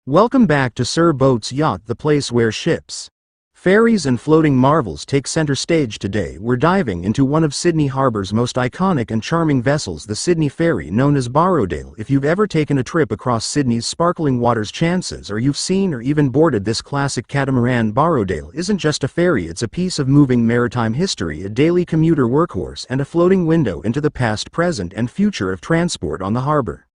Welcome back to Sir Boats Yacht, the place where ships, ferries and floating marvels take center stage. Today we're diving into one of Sydney Harbour's most iconic and charming vessels, the Sydney Ferry, known as Borrowdale. If you've ever taken a trip across Sydney's sparkling waters, chances are you've seen or even boarded this classic catamaran. Borrowdale isn't just a ferry, it's a piece of moving maritime history, a daily commuter workhorse, and a floating window into the past, present, and future of transport on the harbour.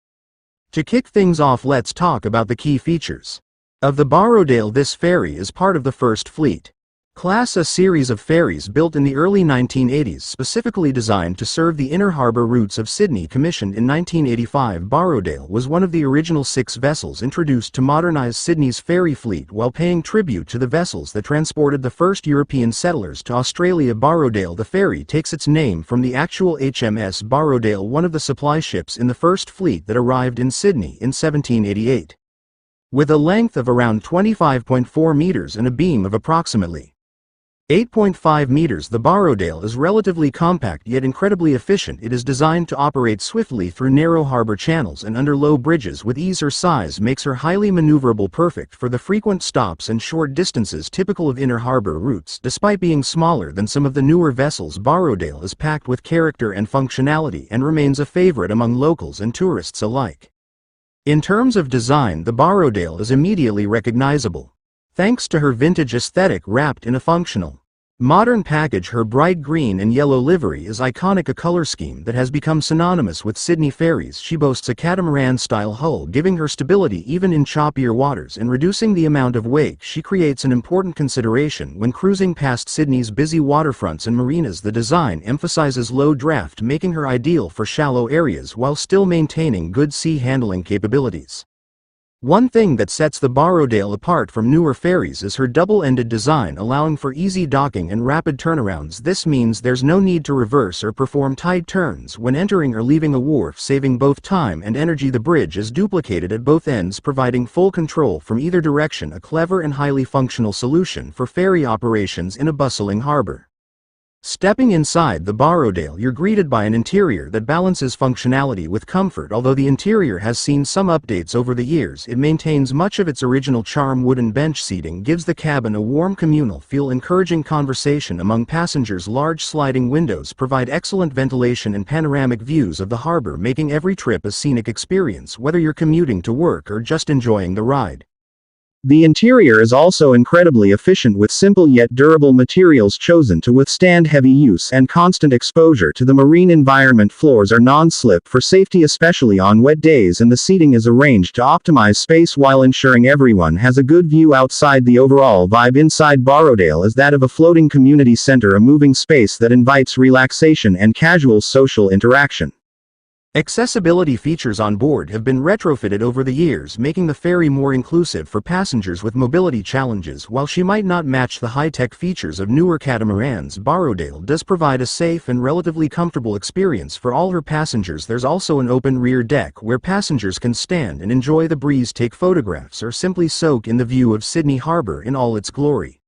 To kick things off, let's talk about the key features of the Borrowdale. This ferry is part of the First Fleet Class, a series of ferries built in the early 1980s specifically designed to serve the inner harbour routes of Sydney. Commissioned in 1985, Borrowdale was one of the original 6 vessels introduced to modernise Sydney's ferry fleet while paying tribute to the vessels that transported the first European settlers to Australia. Borrowdale, the ferry, takes its name from the actual HMS Borrowdale, one of the supply ships in the First Fleet that arrived in Sydney in 1788. With a length of around 25.4 metres and a beam of approximately 8.5 meters, the Borrowdale is relatively compact yet incredibly efficient. It is designed to operate swiftly through narrow harbour channels and under low bridges with ease. Her size makes her highly maneuverable, perfect for the frequent stops and short distances typical of inner harbour routes. Despite being smaller than some of the newer vessels, Borrowdale is packed with character and functionality and remains a favourite among locals and tourists alike. In terms of design, the Borrowdale is immediately recognisable thanks to her vintage aesthetic wrapped in a functional, modern package. Her bright green and yellow livery is iconic, a color scheme that has become synonymous with Sydney ferries. She boasts a catamaran-style hull, giving her stability even in choppier waters and reducing the amount of wake she creates, an important consideration when cruising past Sydney's busy waterfronts and marinas. The design emphasizes low draft, making her ideal for shallow areas while still maintaining good sea handling capabilities. One thing that sets the Borrowdale apart from newer ferries is her double-ended design, allowing for easy docking and rapid turnarounds. This means there's no need to reverse or perform tight turns when entering or leaving a wharf, saving both time and energy. The bridge is duplicated at both ends, providing full control from either direction, a clever and highly functional solution for ferry operations in a bustling harbour. Stepping inside the Borrowdale, you're greeted by an interior that balances functionality with comfort. Although the interior has seen some updates over the years, it maintains much of its original charm. Wooden bench seating gives the cabin a warm communal feel, encouraging conversation among passengers. Large sliding windows provide excellent ventilation and panoramic views of the harbour, making every trip a scenic experience, whether you're commuting to work or just enjoying the ride. The interior is also incredibly efficient, with simple yet durable materials chosen to withstand heavy use and constant exposure to the marine environment. Floors are non-slip for safety, especially on wet days, and the seating is arranged to optimize space while ensuring everyone has a good view outside. The overall vibe inside Borrowdale is that of a floating community center, a moving space that invites relaxation and casual social interaction. Accessibility features on board have been retrofitted over the years, making the ferry more inclusive for passengers with mobility challenges. While she might not match the high-tech features of newer catamarans, Borrowdale does provide a safe and relatively comfortable experience for all her passengers. There's also an open rear deck where passengers can stand and enjoy the breeze, take photographs, or simply soak in the view of Sydney Harbour in all its glory.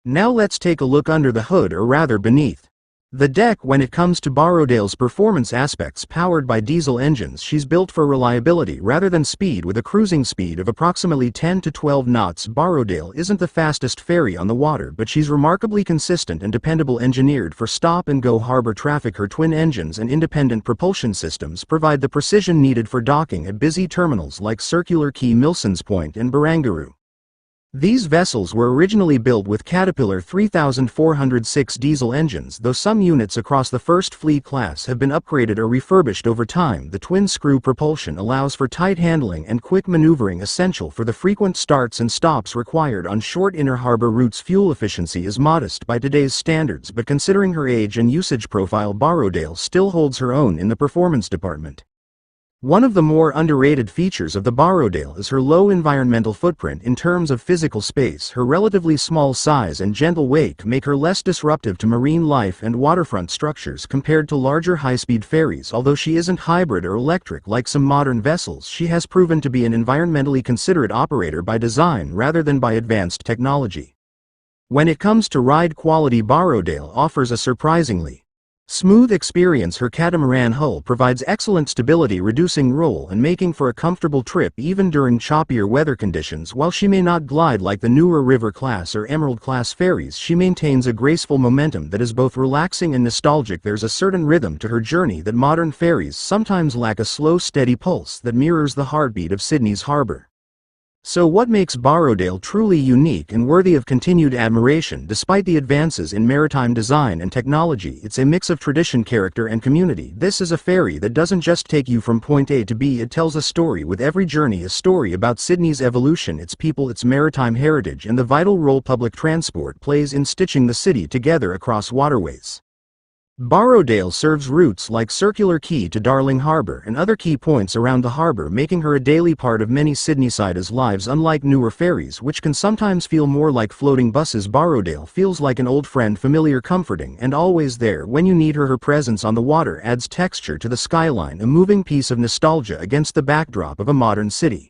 Now let's take a look under the hood, or rather beneath the deck. When it comes to Borrowdale's performance aspects, powered by diesel engines, she's built for reliability rather than speed. With a cruising speed of approximately 10 to 12 knots, Borrowdale isn't the fastest ferry on the water, but she's remarkably consistent and dependable. Engineered for stop-and-go harbour traffic, her twin engines and independent propulsion systems provide the precision needed for docking at busy terminals like Circular Quay, Milsons Point, and Barangaroo. These vessels were originally built with Caterpillar 3406 diesel engines, though some units across the First Fleet class have been upgraded or refurbished over time. The twin-screw propulsion allows for tight handling and quick maneuvering, essential for the frequent starts and stops required on short inner harbour routes. Fuel efficiency is modest by today's standards, but considering her age and usage profile, Borrowdale still holds her own in the performance department. One of the more underrated features of the Borrowdale is her low environmental footprint. In terms of physical space, her relatively small size and gentle wake make her less disruptive to marine life and waterfront structures compared to larger high-speed ferries. Although she isn't hybrid or electric like some modern vessels, she has proven to be an environmentally considerate operator by design rather than by advanced technology. When it comes to ride quality, Borrowdale offers a surprisingly Smooth experience. Her catamaran hull provides excellent stability, reducing roll and making for a comfortable trip even during choppier weather conditions. While she may not glide like the newer River class or Emerald class ferries, she maintains a graceful momentum that is both relaxing and nostalgic. There's a certain rhythm to her journey that modern ferries sometimes lack, a slow, steady pulse that mirrors the heartbeat of Sydney's harbour. So what makes Borrowdale truly unique and worthy of continued admiration? Despite the advances in maritime design and technology, it's a mix of tradition, character, and community. This is a ferry that doesn't just take you from point A to B, it tells a story with every journey, a story about Sydney's evolution, its people, its maritime heritage, and the vital role public transport plays in stitching the city together across waterways. Borrowdale serves routes like Circular Quay to Darling Harbour and other key points around the harbour, making her a daily part of many Sydneysiders' lives. Unlike newer ferries, which can sometimes feel more like floating buses, Borrowdale feels like an old friend, familiar, comforting, and always there when you need her. Her presence on the water adds texture to the skyline, a moving piece of nostalgia against the backdrop of a modern city.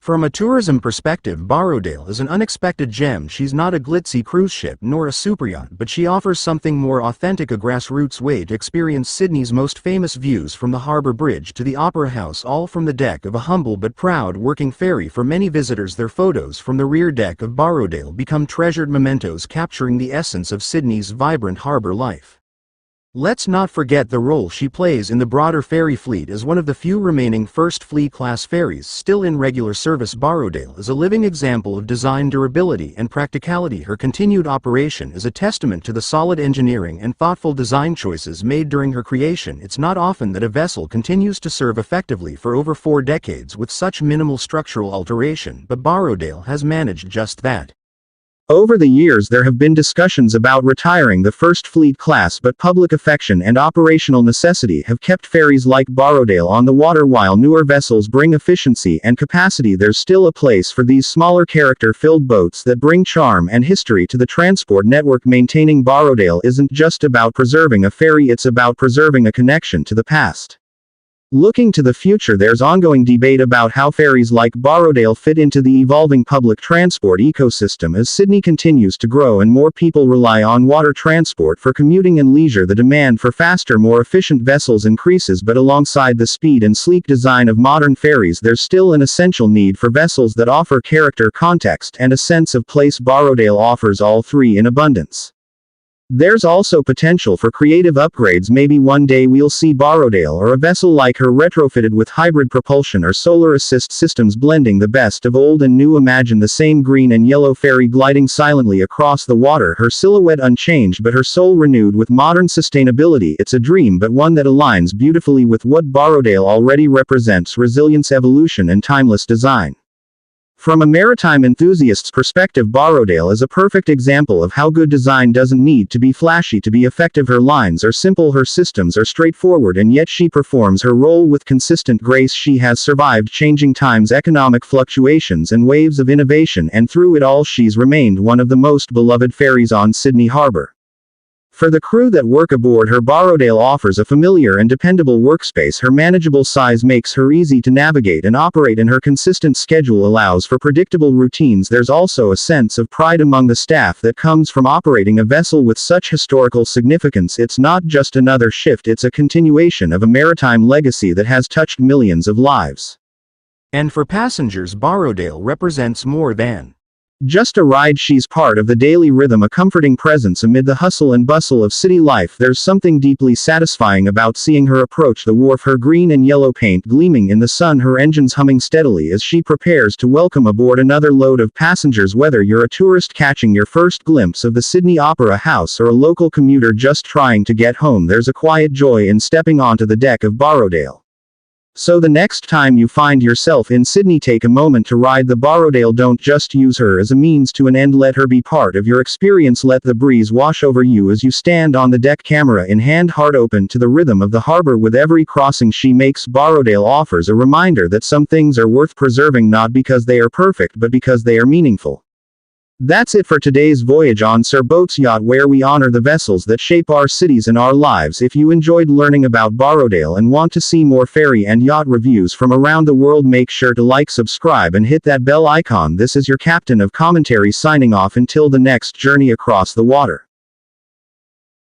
From a tourism perspective, Borrowdale is an unexpected gem. She's not a glitzy cruise ship nor a superyacht, but she offers something more authentic, a grassroots way to experience Sydney's most famous views from the Harbour Bridge to the Opera House, all from the deck of a humble but proud working ferry. For many visitors, their photos from the rear deck of Borrowdale become treasured mementos, capturing the essence of Sydney's vibrant harbour life. Let's not forget the role she plays in the broader ferry fleet. As one of the few remaining First Fleet-class ferries still in regular service, Borrowdale is a living example of design, durability, and practicality. Her continued operation is a testament to the solid engineering and thoughtful design choices made during her creation. It's not often that a vessel continues to serve effectively for over 4 decades with such minimal structural alteration, but Borrowdale has managed just that. Over the years there have been discussions about retiring the First Fleet class, but public affection and operational necessity have kept ferries like Borrowdale on the water. While newer vessels bring efficiency and capacity, there's still a place for these smaller, character-filled boats that bring charm and history to the transport network. Maintaining Borrowdale isn't just about preserving a ferry, it's about preserving a connection to the past. Looking to the future, there's ongoing debate about how ferries like Borrowdale fit into the evolving public transport ecosystem. As Sydney continues to grow and more people rely on water transport for commuting and leisure, the demand for faster, more efficient vessels increases. But alongside the speed and sleek design of modern ferries, there's still an essential need for vessels that offer character, context, and a sense of place. Borrowdale offers all three in abundance. There's also potential for creative upgrades. Maybe one day we'll see Borrowdale or a vessel like her retrofitted with hybrid propulsion or solar assist systems, blending the best of old and new. Imagine the same green and yellow ferry gliding silently across the water, her silhouette unchanged but her soul renewed with modern sustainability. It's a dream, but one that aligns beautifully with what Borrowdale already represents: resilience, evolution, and timeless design. From a maritime enthusiast's perspective, Borrowdale is a perfect example of how good design doesn't need to be flashy to be effective. Her lines are simple, her systems are straightforward, and yet she performs her role with consistent grace. She has survived changing times, economic fluctuations, and waves of innovation, and through it all she's remained one of the most beloved ferries on Sydney Harbour. For the crew that work aboard her, Borrowdale offers a familiar and dependable workspace. Her manageable size makes her easy to navigate and operate, and her consistent schedule allows for predictable routines. There's also a sense of pride among the staff that comes from operating a vessel with such historical significance. It's not just another shift, it's a continuation of a maritime legacy that has touched millions of lives. And for passengers, Borrowdale represents more than just a ride. She's part of the daily rhythm, a comforting presence amid the hustle and bustle of city life. There's something deeply satisfying about seeing her approach the wharf, her green and yellow paint gleaming in the sun, her engines humming steadily as she prepares to welcome aboard another load of passengers. Whether you're a tourist catching your first glimpse of the Sydney Opera House or a local commuter just trying to get home, there's a quiet joy in stepping onto the deck of Borrowdale. So the next time you find yourself in Sydney, take a moment to ride the Borrowdale. Don't just use her as a means to an end, let her be part of your experience. Let the breeze wash over you as you stand on the deck, camera in hand, heart open to the rhythm of the harbour. With every crossing she makes, Borrowdale offers a reminder that some things are worth preserving, not because they are perfect but because they are meaningful. That's it for today's voyage on Sir Boats Yacht, where we honor the vessels that shape our cities and our lives. If you enjoyed learning about Borrowdale and want to see more ferry and yacht reviews from around the world, make sure to like, subscribe, and hit that bell icon. This is your captain of commentary signing off until the next journey across the water.